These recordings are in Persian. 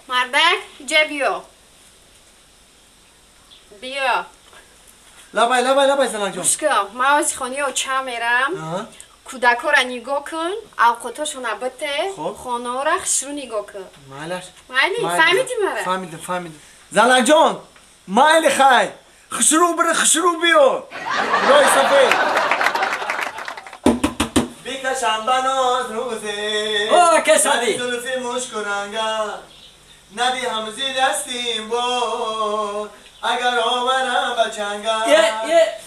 مردک جا بیا لبای زنک جان بشکم ما از خانی و چه میرم کودکا را نگاه کن اوقاتاشون بته خانه را خشرو نگاه کن مالی فهمیدی مرا فهمیدم زنک جان مایل خی خشرو بیار رای سفید بیکشم بناز روزه که سادی زلفی مشکننگا ندی همزی دستیم با اگر آورم بچنگم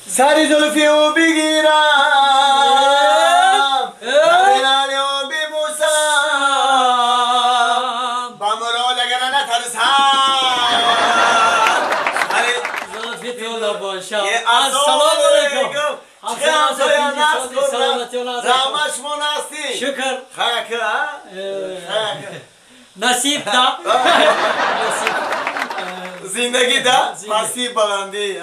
سری زلفی او بگیرم نالی او ببوسم با مراد اگر نترسم سری زلفی تولا باشم السلام علیکم سلامتی و نازد رحمش مناستی شکر خیکه نصیب دا زندگی دا پسی بلندی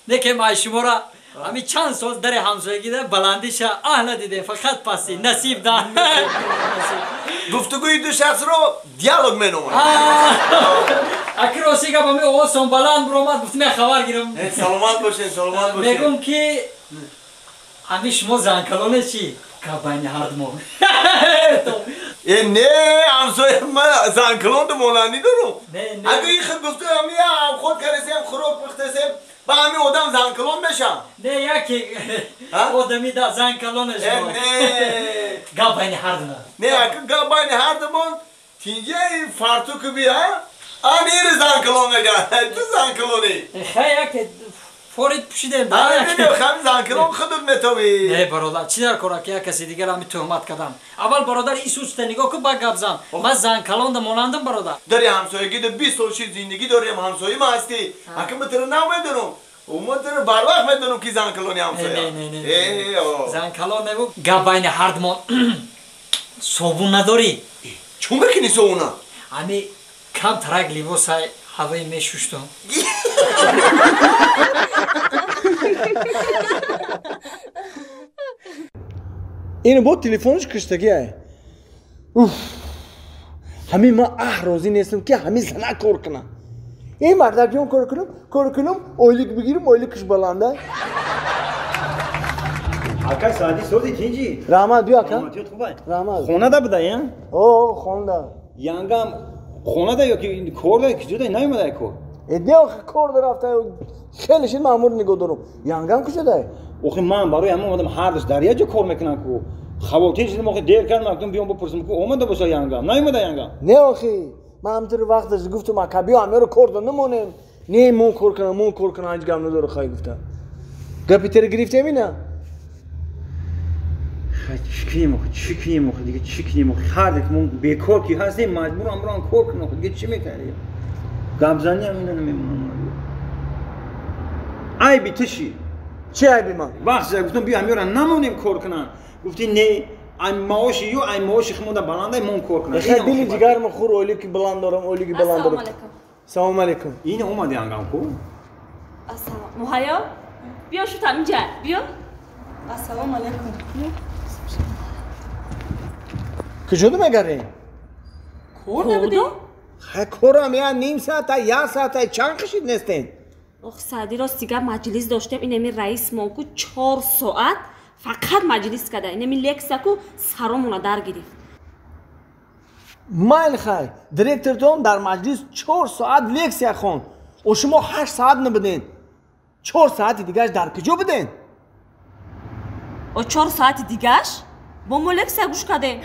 نه که ما شما را همی چند سال در همسایگی ده بلندیش اهل دیده فقط پسی نصیب دا گفتگوی دو شخص رو دیالوگ منوم اکراسی که با می اوستم بلند برومد گفتم خبر گیرم سلامت باشین میگم که همی شما زنکلانه چی؟ کبانی هردمون نه همسایه من زنکلان دو مولانی دارم نه اگه این خود گفته همی خود کرسیم خروک بختسیم با همی آدم زنکلان بشم نه یکی آدمی دا زنکلانش باید کبانی هردمون نه اگه کبانی هردمون تینجه فرتوک بیا امیر زنکلان نگه تو زنکلانی خیلی فورید پوشیدم نه خیلی زنکلان خودت متوی نه برادر چی در کارا که کسی دیگر همی تهمت کردم اول برادر این سوست نگاه که با گبزم من زنکلان مانندم برادر داری همسایگی ده 20 سال زندگی داریم همسایه ما هستی اگه من تره نمیدونم من تره بر وقت میدونم کی زنکلانی همسایه نه زنکلان نبود گبین هردمان صابون نداری چون بکنی صابونا همی کم ترک لیباس هوایی میشوشتم اینو با تلفنش کشتگیه همین ما روزی نیستم که همین زنه کار کنم این مردک کار کنم اویلیک بگیرم اویلیکش بلنده آقا سادی سودی چینجی رحمت بیا آقا رحمت خونه دا بوده یا خونه دا یانگام خونه دا یا که کار دا کجا دا نمیده کار ادنی آخه کار دا رفته خیلی شید مامور نگاه دارم یانگام کجا دا آخه من برای همون آدم هر دست دریا جو کار میکنن کو خواتین چیزی موقع دیر کردم اگه بیام بپرسم کو اومده باشه یانگام نمیده یانگام نه آخه من همطور وقتش گفتم اگه بیا همه رو کار دا نمونم نه مون کار کنم هیچ گم نداره خواهی گفتم گپی تر گرفته مینا چی کنیم دیگه چی کنیم هر دفعه بیکار کی هستیم مجبورم برام کار کنم دیگه چی میکنی گابزنی هم اینا نمیمونم ای بیتشی چی عیبی من وقت گفتم بیا همیارا نمونیم کار کنن گفتی نه ای معاشی یو ای معاشی خمونده بلنده مون کار کنن خیلی دلی جگر من خور اولی که بلند دارم اولی که بلند دارم سلام علیکم این اومدی انگام کو السلام مهیا بیا شو اینجا بیا السلام علیکم کجا دو مگره کور نبودی؟ کورم یا نیم ساعت یا ساعت چند کشید نستین آخ سعدی راست دیگر مجلس داشتم اینمی رئیس مانکو 4 ساعت فقط مجلس کرده اینمی لکسکو سرامونا در گرفت مایل خیلی دیرکتر دوم در مجلس 4 ساعت لکس خون و شما 8 ساعت نبودین 4 ساعت دیگرش در کجا بدین؟ و 4 ساعت دیگرش؟ با ما لکس گوش کرده